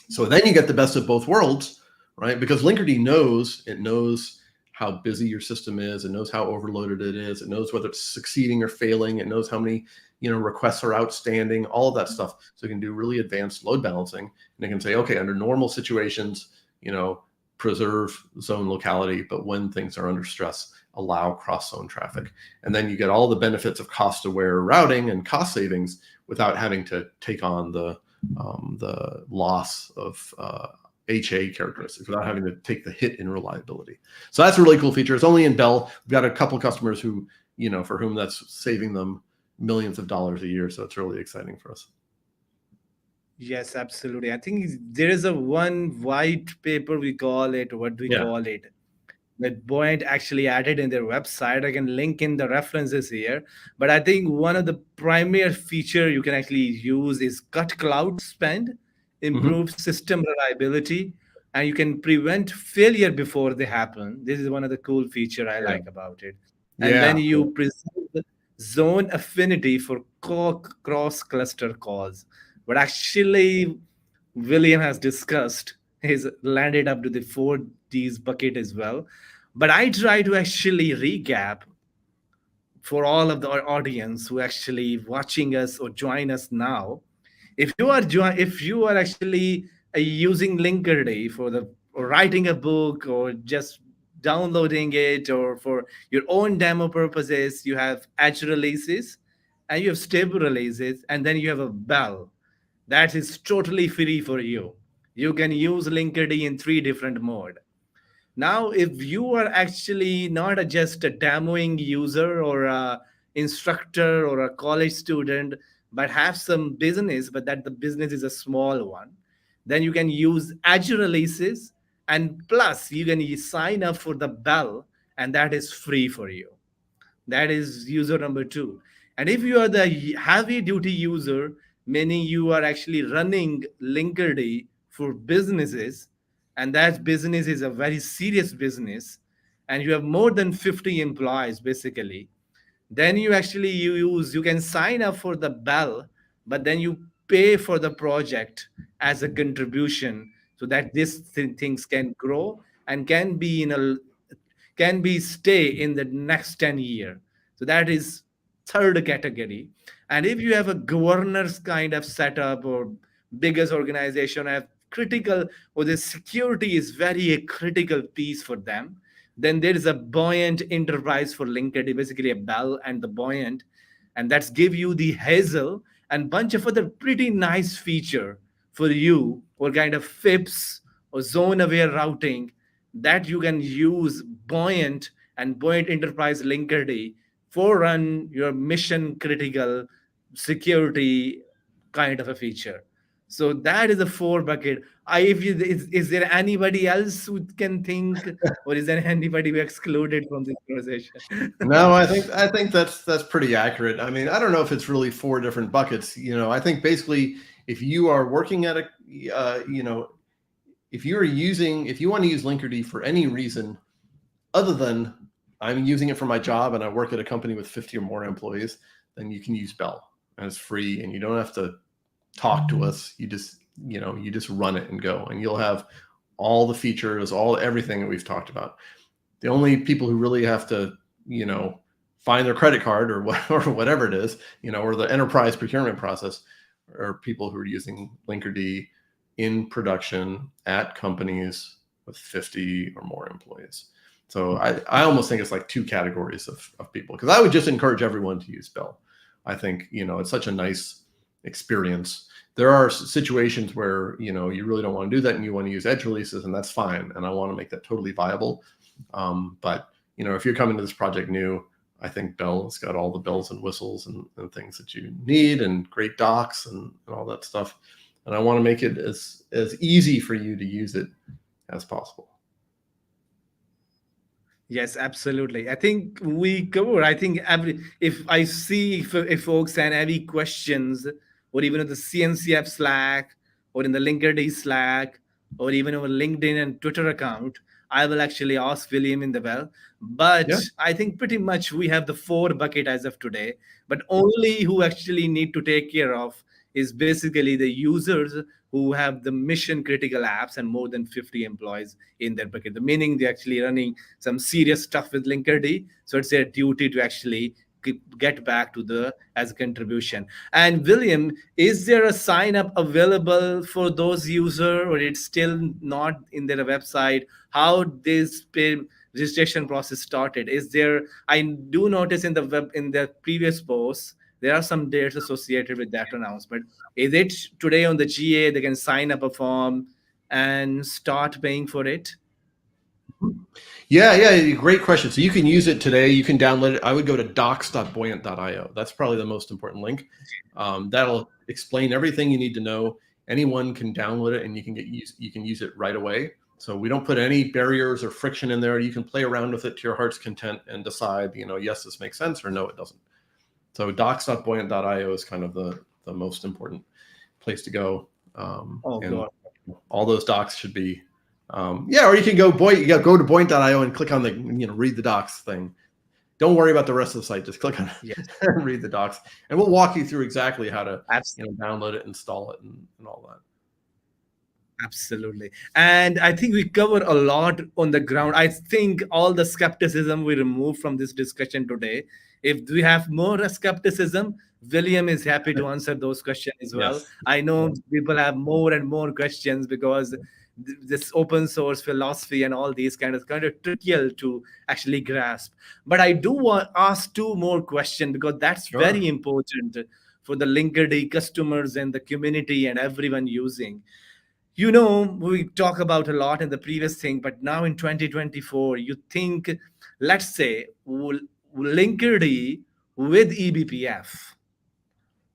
So then you get the best of both worlds, right? Because Linkerd knows how busy your system is. It knows how overloaded it is. It knows whether it's succeeding or failing. It knows how many requests are outstanding, all of that stuff. So it can do really advanced load balancing, and it can say, okay, under normal situations, preserve zone locality, but when things are under stress, allow cross-zone traffic. And then you get all the benefits of cost-aware routing and cost savings without having to take on the loss of HA characteristics, without having to take the hit in reliability. So that's a really cool feature. It's only in Bell. We've got a couple customers who, for whom that's saving them millions of dollars a year. So it's really exciting for us. Yes, absolutely. I think there is a one white paper, we call it, what we Yeah. call it, that Buoyant actually added in their website. I can link in the references here. But I think one of the primary feature you can actually use is cut cloud spend, Mm-hmm. improve system reliability, and you can prevent failure before they happen. This is one of the cool feature I Yeah. like about it. And then Yeah. you preserve zone affinity for cross cluster calls. But actually, William has discussed is landed up to the 4Ds bucket as well. But I try to actually recap for all of the audience who actually watching us or join us now. If you are actually using Linkerd for the or writing a book or just downloading it or for your own demo purposes, you have edge releases and you have stable releases and then you have a bell that is totally free for you. You can use Linkerd in three different mode. Now, if you are actually not just a demoing user or a instructor or a college student, but have some business, but that the business is a small one, then you can use Azure releases, and plus you can sign up for the bell, and that is free for you. That is user number two. And if you are the heavy duty user, meaning you are actually running Linkerd for businesses, and that business is a very serious business, and you have more than 50 employees basically, then you can sign up for the bell, but then you pay for the project as a contribution so that things can grow and can be stay in the next 10 year. So that is third category. And if you have a governance kind of setup or biggest organization have critical or the security is very a critical piece for them, then there is a Buoyant Enterprise for Linkerd, basically a bell and the Buoyant, and that's give you the hazel and bunch of other pretty nice feature for you or kind of FIPS or zone aware routing that you can use Buoyant and Buoyant Enterprise Linkerd for run your mission critical security kind of a feature. So that is a four bucket. Is there anybody else who can think, or is there anybody who excluded from this conversation? No, I think that's pretty accurate. I mean, I don't know if it's really four different buckets. I think basically if you are working at a, if you want to use Linkerd for any reason other than I'm using it for my job and I work at a company with 50 or more employees, then you can use Bell and it's free and you don't have to talk to us. You just run it and go, and you'll have all the features, everything that we've talked about. The only people who really have to, find their credit card or whatever it is, or the enterprise procurement process are people who are using Linkerd in production at companies with 50 or more employees. So I almost think it's like two categories of people, because I would just encourage everyone to use Bell. I think, it's such a nice experience. There are situations where, you really don't want to do that and you want to use edge releases, and that's fine. And I want to make that totally viable. But, if you're coming to this project new, I think Bell's got all the bells and whistles and things that you need, and great docs and all that stuff. And I want to make it as easy for you to use it as possible. Yes, absolutely. I think we cover. I think if I see if folks have any questions, or even in the CNCF Slack, or in the Linkerd Slack, or even our LinkedIn and Twitter account, I will actually ask William in the well. But Yeah. I think pretty much we have the four bucket as of today. But only who actually need to take care of is basically the users who have the mission critical apps and more than 50 employees in their bucket. The meaning they're actually running some serious stuff with Linkerd. So it's their duty to actually get back to the as a contribution. And William, is there a sign up available for those user, or it's still not in their website? How this registration process started? Is there? I do notice in the previous post there are some dates associated with that announcement. Is it today on the GA they can sign up a form and start paying for it? Yeah, great question. So you can use it today. You can download it. I would go to docs.buoyant.io. That's probably the most important link. That'll explain everything you need to know. Anyone can download it, and you can use it right away. So we don't put any barriers or friction in there. You can play around with it to your heart's content and decide, yes, this makes sense, or no, it doesn't. So docs.buoyant.io is kind of the most important place to go. And God. all those docs should be, or you can go to buoyant.io and click on the, read the docs thing. Don't worry about the rest of the site. Just click on it and read the docs, and we'll walk you through exactly how to download it, install it, and all that. Absolutely. And I think we cover a lot on the ground. I think all the skepticism we remove from this discussion today. If we have more skepticism, William is happy to answer those questions as well. Yes. I know people have more and more questions because this open source philosophy and all these kind of trivial to actually grasp. But I do want ask two more questions because that's very important for the Linkerd customers and the community and everyone using. We talk about a lot in the previous thing, but now in 2024, you think, let's say, Linkerd with eBPF,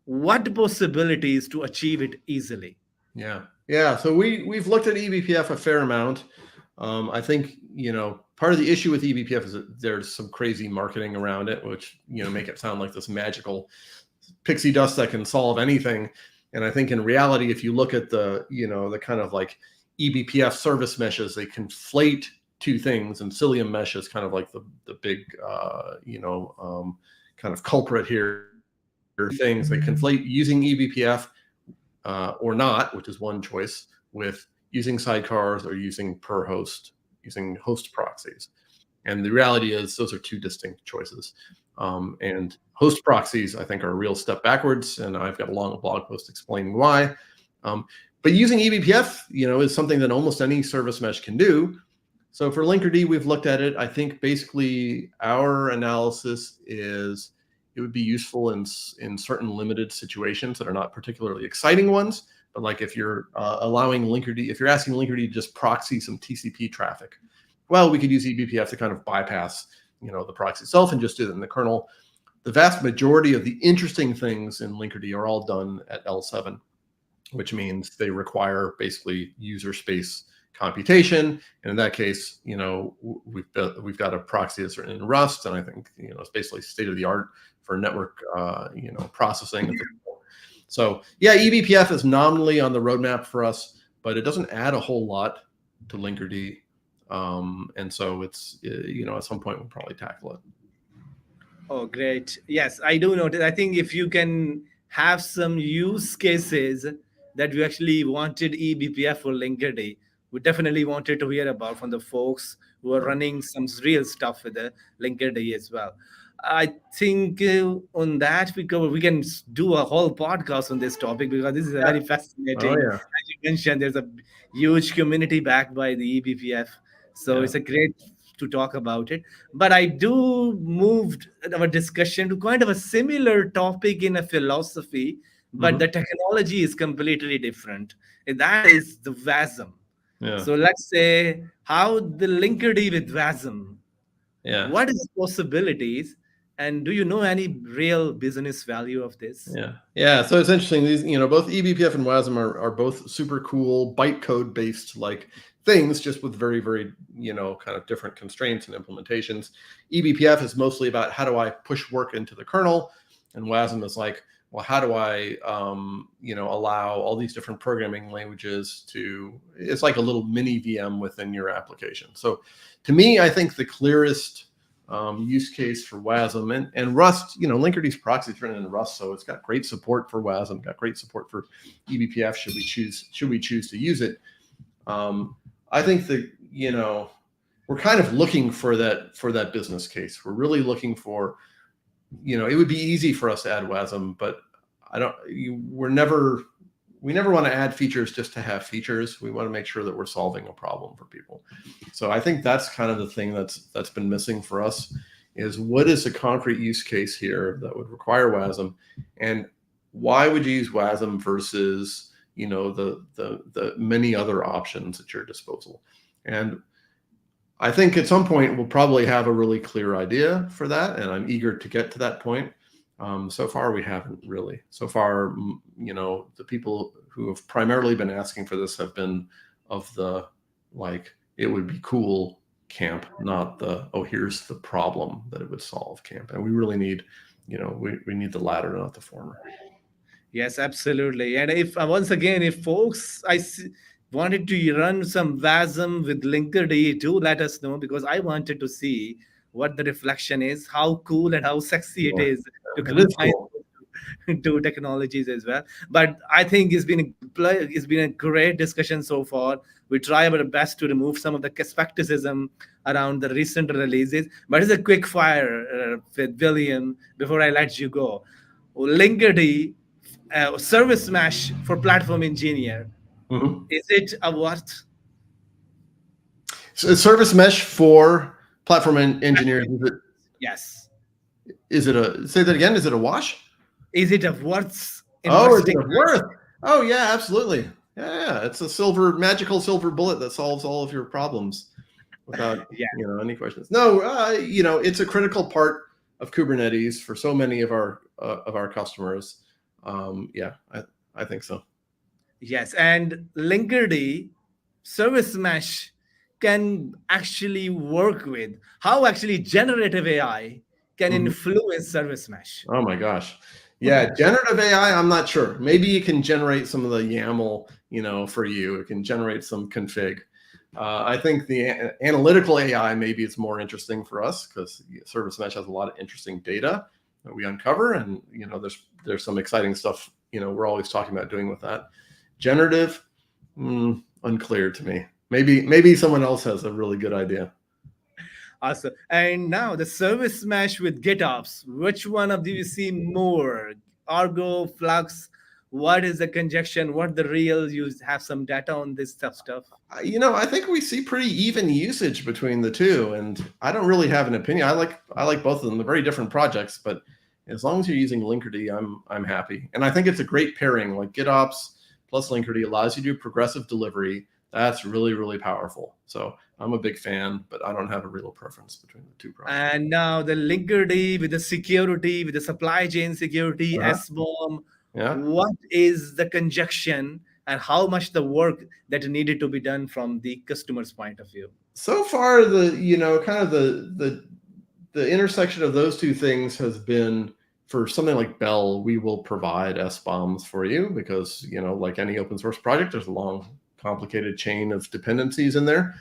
what possibilities to achieve it easily? Yeah. So we've looked at eBPF a fair amount. I think, part of the issue with eBPF is that there's some crazy marketing around it, which, make it sound like this magical pixie dust that can solve anything. And I think in reality, if you look at the kind of like eBPF service meshes, they conflate two things, and Cilium mesh is kind of like the big, kind of culprit here. Things they conflate using eBPF or not, which is one choice, with using sidecars or using using host proxies. And the reality is those are two distinct choices. And host proxies, I think, are a real step backwards. And I've got a long blog post explaining why. But using eBPF, is something that almost any service mesh can do. So for Linkerd, we've looked at it. I think basically our analysis is it would be useful in certain limited situations that are not particularly exciting ones. But like if you're allowing Linkerd, if you're asking Linkerd to just proxy some TCP traffic, well, we could use eBPF to kind of bypass the proxy itself and just do it in the kernel. The vast majority of the interesting things in Linkerd are all done at L7, which means they require basically user space computation. And in that case, we've got a proxy that's written in Rust, and I think it's basically state of the art for network processing. So yeah, eBPF is nominally on the roadmap for us, but it doesn't add a whole lot to Linkerd. And so it's, at some point we'll probably tackle it. Oh, great. Yes, I do notice. I think if you can have some use cases that you actually wanted eBPF for Linkerd, we definitely wanted to hear about from the folks who are running some real stuff with the Linkerd as well. I think on that we can do a whole podcast on this topic because this is a very fascinating. As you mentioned, there's a huge community backed by the eBPF, so it's a great to talk about it. But I do moved our discussion to kind of a similar topic in a philosophy, but the technology is completely different. And that is the WASM. So let's say how the Linkerd with WASM. What is possibilities? And do you know any real business value of this? Yeah. So it's interesting. These, both eBPF and WASM are both super cool bytecode based like things, just with very, very, kind of different constraints and implementations. eBPF is mostly about how do I push work into the kernel, and WASM is like, well, how do I, allow all these different programming languages to? It's like a little mini VM within your application. So, to me, I think the clearest use case for WASM and Rust, Linkerd's proxy is written in Rust, so it's got great support for WASM, got great support for eBPF. Should we choose to use it? I think that we're kind of looking for that business case. We're really looking for, it would be easy for us to add WASM, but we never want to add features just to have features. We want to make sure that we're solving a problem for people. So I think that's kind of the thing that's been missing for us is what is a concrete use case here that would require WASM, and why would you use WASM versus the many other options at your disposal? And I think at some point we'll probably have a really clear idea for that, and I'm eager to get to that point. So far we haven't really. So far, the people who have primarily been asking for this have been of the like, it would be cool camp, not the, oh, here's the problem that it would solve camp. And we really need, we need the latter, not the former. Yes, absolutely. And if once again, if folks wanted to run some WASM with Linkerd, do let us know, because I wanted to see what the reflection is, how cool and how sexy it Yeah, is to it is combine cool. two technologies as well. But I think it's been a great discussion so far. We try our best to remove some of the skepticism around the recent releases. But it's a quick fire with William before I let you go. Linkerd service mesh for platform engineer. Mm-hmm. Is it a what? So service mesh for platform engineers. Yes. Say that again? Is it a wash? Is it a worth Oh, is it investing? a worth? Oh yeah, absolutely. Yeah, it's a magical silver bullet that solves all of your problems without any questions. No, it's a critical part of Kubernetes for so many of our customers. I think so. Yes, and Linkerd service mesh can actually work with how actually generative AI can influence service mesh. Oh my gosh. Yeah, generative AI, I'm not sure. Maybe it can generate some of the YAML, for you. It can generate some config. I think the analytical AI, maybe it's more interesting for us because service mesh has a lot of interesting data that we uncover, and there's some exciting stuff we're always talking about doing with that. Generative, unclear to me. Maybe someone else has a really good idea. Awesome. And now the service mesh with GitOps. Which one of you see more? Argo, Flux? What is the conjunction? What the real? You have some data on this stuff. I think we see pretty even usage between the two, and I don't really have an opinion. I like both of them. They're very different projects, but as long as you're using Linkerd, I'm happy. And I think it's a great pairing. Like GitOps plus Linkerd allows you to do progressive delivery. That's really, really powerful. So I'm a big fan, but I don't have a real preference between the two projects. And now the Linkerd with the security, with the supply chain security, SBOM. Yeah. What is the conjunction and how much the work that needed to be done from the customer's point of view? So far, the intersection of those two things has been, for something like Bell, we will provide SBOMs for you because, like any open source project, there's a long, complicated chain of dependencies in there.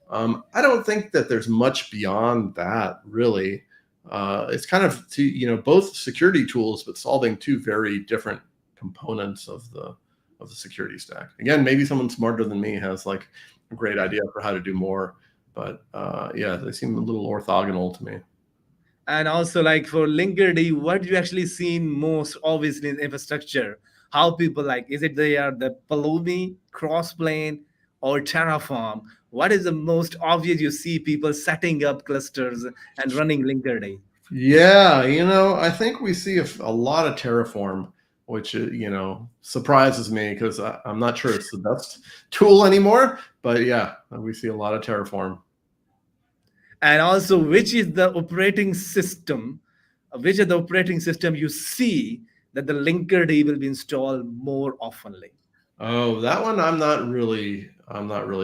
I don't think that there's much beyond that, really. It's kind of both security tools, but solving two very different components of the security stack. Again, maybe someone smarter than me has like a great idea for how to do more, but they seem a little orthogonal to me. And also, like for Linkerd, what you actually seen most obviously in infrastructure? How people like, is it they are the Pulumi, Crossplane, or Terraform? What is the most obvious you see people setting up clusters and running Linkerd? Yeah, I think we see a lot of Terraform, which surprises me because I'm not sure it's the best tool anymore. But yeah, we see a lot of Terraform. And also, which is the operating system you see that the Linkerd will be installed more oftenly? Oh, that one I'm not really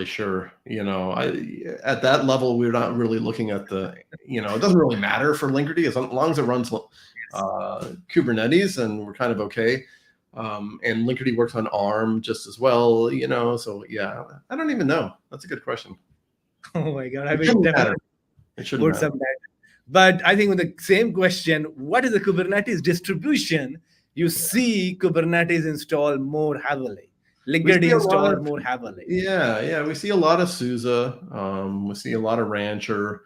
sure. At that level, we're not really looking at the, it doesn't really matter for Linkerd as long as it runs Kubernetes, and we're kind of okay. And Linkerd works on ARM just as well, so yeah, I don't even know. That's a good question. Oh my God, I will definitely put some data. But I think with the same question, what is the Kubernetes distribution you see Kubernetes installed more heavily? Linkerd installed more heavily. Yeah. We see a lot of SUSE. We see a lot of Rancher.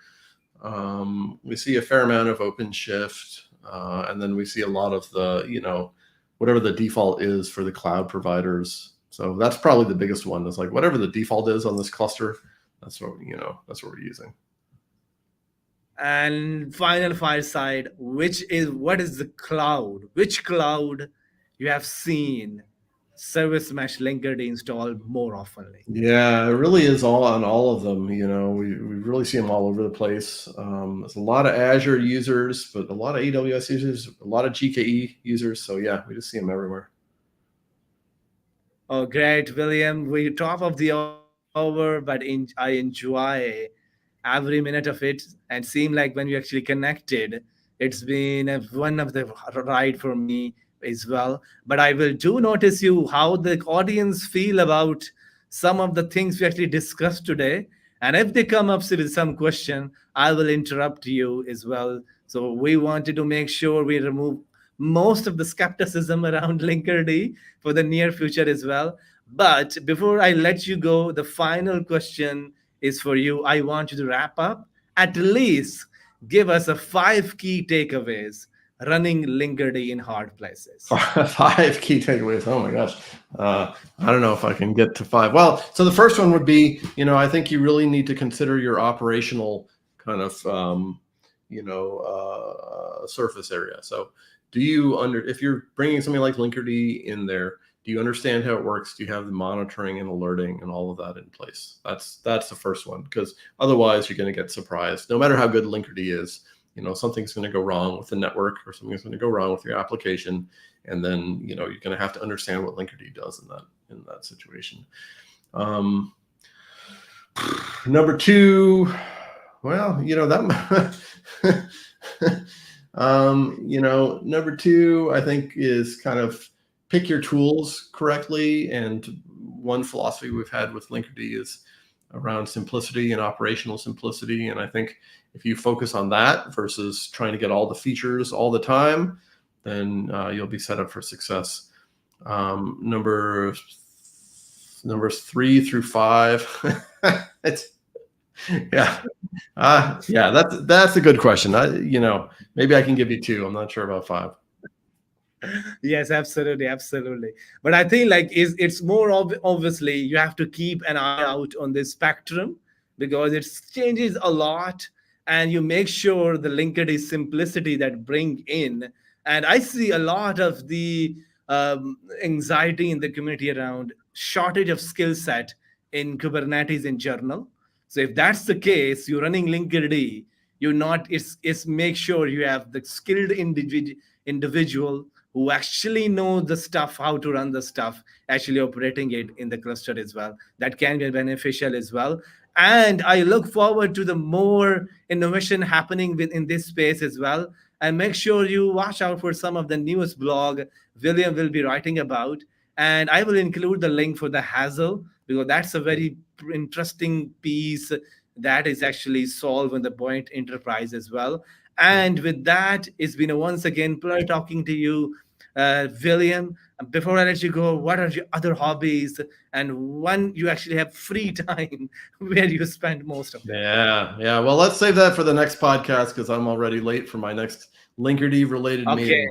We see a fair amount of OpenShift. And then we see a lot of the, whatever the default is for the cloud providers. So that's probably the biggest one. It's like whatever the default is on this cluster, that's what we're using. And final fireside, what is the cloud? Which cloud you have seen service mesh Linkerd installed more oftenly? Yeah, it really is all on all of them. We really see them all over the place. There's a lot of Azure users, but a lot of AWS users, a lot of GKE users. So yeah, we just see them everywhere. Oh, great, William. We top of the hour, but I enjoy every minute of it. And seem like when we actually connected, it's been one of the ride for me as well. But I will do notice you how the audience feel about some of the things we actually discussed today. And if they come up with some question, I will interrupt you as well. So we wanted to make sure we remove most of the skepticism around Linkerd for the near future as well. But before I let you go, the final question is for you. I want you to wrap up. At least give us a 5 key takeaways running Linkerd in hard places. 5 key takeaways. Oh my gosh. I don't know if I can get to 5. Well, so the first one would be, I think you really need to consider your operational kind of, surface area. So if you're bringing something like Linkerd in there, do you understand how it works? Do you have the monitoring and alerting and all of that in place? That's the first one, because otherwise you're going to get surprised. No matter how good Linkerd is, something's going to go wrong with the network, or something's going to go wrong with your application, and then you're going to have to understand what Linkerd does in that situation. Number 2, well, that number 2, I think, is kind of pick your tools correctly. And one philosophy we've had with Linkerd is around simplicity and operational simplicity. And I think if you focus on that versus trying to get all the features all the time, then you'll be set up for success. Numbers 3 through 5. Yeah. That's a good question. Maybe I can give you 2. I'm not sure about 5. Yes, absolutely. But I think like it's more obviously you have to keep an eye out on this spectrum because it changes a lot, and you make sure the Linkerd is simplicity that bring in. And I see a lot of the anxiety in the community around shortage of skill set in Kubernetes in general. So if that's the case, you're running Linkerd, you're not. It's make sure you have the skilled individual who actually know the stuff, how to run the stuff, actually operating it in the cluster as well. That can be beneficial as well. And I look forward to the more innovation happening within this space as well. And make sure you watch out for some of the newest blog William will be writing about. And I will include the link for the Hazel because that's a very interesting piece that is actually solved in the Buoyant Enterprise as well. And with that, it's been a once again pleasure talking to you, William. Before I let you go, what are your other hobbies and when you actually have free time where you spend most of it? Yeah. Well, let's save that for the next podcast because I'm already late for my next Linkerd related Okay.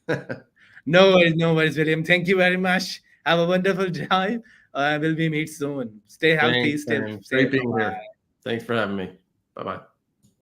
meeting. No worries, William. Thank you very much. Have a wonderful time. We'll be meet soon. Stay healthy, Thanks, stay man. safe. Great being Bye-bye. here. Thanks for having me. Bye-bye.